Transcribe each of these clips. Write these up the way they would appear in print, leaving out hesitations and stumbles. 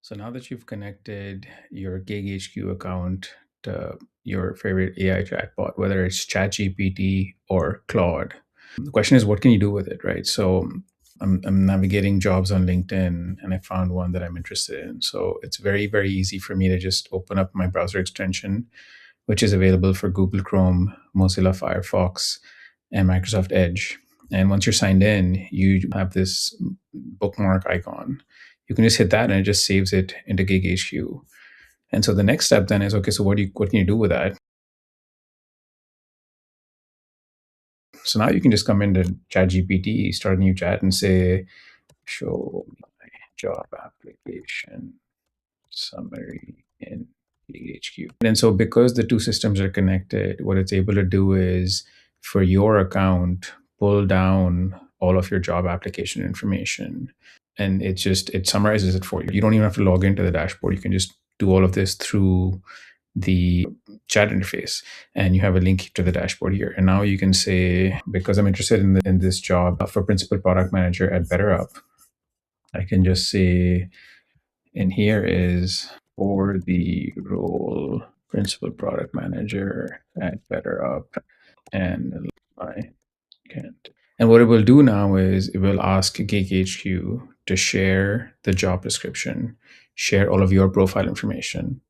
So now that you've connected your GigHQ account to your favorite AI chatbot, whether it's ChatGPT or Claude, the question is, what can you do with it, right? So I'm navigating jobs on LinkedIn and I found one that I'm interested in. So it's very, very easy for me to just open up my browser extension, which is available for Google Chrome, Mozilla Firefox, and Microsoft Edge. And once you're signed in, you have this bookmark icon. You can just hit that and it just saves it into GigHQ. And so the next step then is, okay, so what can you do with that? So now you can just come into ChatGPT, start a new chat and say, show my job application summary in GigHQ. And so because the two systems are connected, what it's able to do is for your account, pull down all of your job application information. And it summarizes it for you. You don't even have to log into the dashboard. You can just do all of this through the chat interface, and you have a link to the dashboard here. And now you can say, because I'm interested in this job for principal product manager at BetterUp, I can just say, and here is for the role principal product manager at BetterUp, and I can't. And what it will do now is it will ask GigHQ to share the job description, share all of your profile information,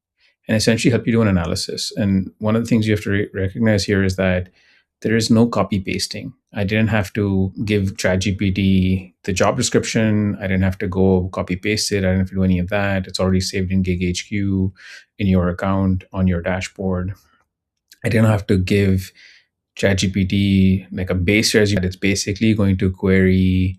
and essentially help you do an analysis. And one of the things you have to recognize here is that there is no copy pasting. I didn't have to give ChatGPT the job description. I didn't have to go copy paste it. I didn't have to do any of that. It's already saved in GigHQ in your account on your dashboard. I didn't have to give ChatGPT like a base resume. It's basically going to query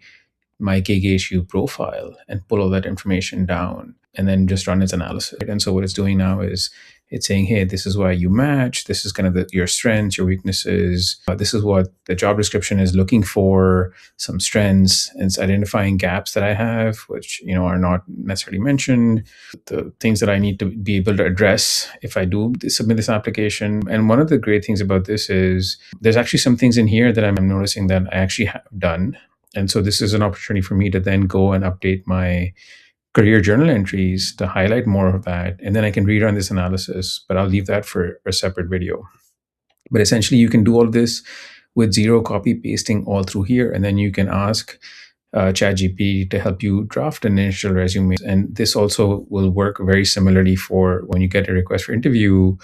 my GigHQ profile and pull all that information down and then just run its analysis. And so what it's doing now is it's saying, hey, this is why you match. This is kind of your strengths, your weaknesses. This is what the job description is looking for, some strengths. And it's identifying gaps that I have, which are not necessarily mentioned, the things that I need to be able to address if I do submit this application. And one of the great things about this is there's actually some things in here that I'm noticing that I actually have done. And so this is an opportunity for me to then go and update my career journal entries to highlight more of that. And then I can rerun this analysis, but I'll leave that for a separate video. But essentially, you can do all this with zero copy pasting all through here. And then you can ask ChatGPT to help you draft an initial resume. And this also will work very similarly for when you get a request for interview.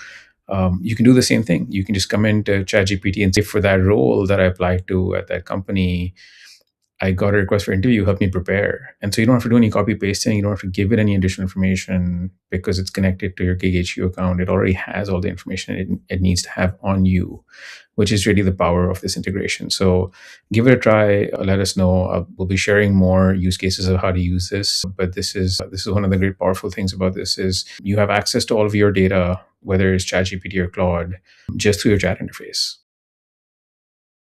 You can do the same thing. You can just come into ChatGPT and say, for that role that I applied to at that company, I got a request for interview, help me prepare. And so you don't have to do any copy pasting. You don't have to give it any additional information because it's connected to your GigHQ account. It already has all the information it needs to have on you, which is really the power of this integration. So give it a try. Let us know. We'll be sharing more use cases of how to use this. But this is one of the great powerful things about this is you have access to all of your data, whether it's ChatGPT or Claude, just through your chat interface.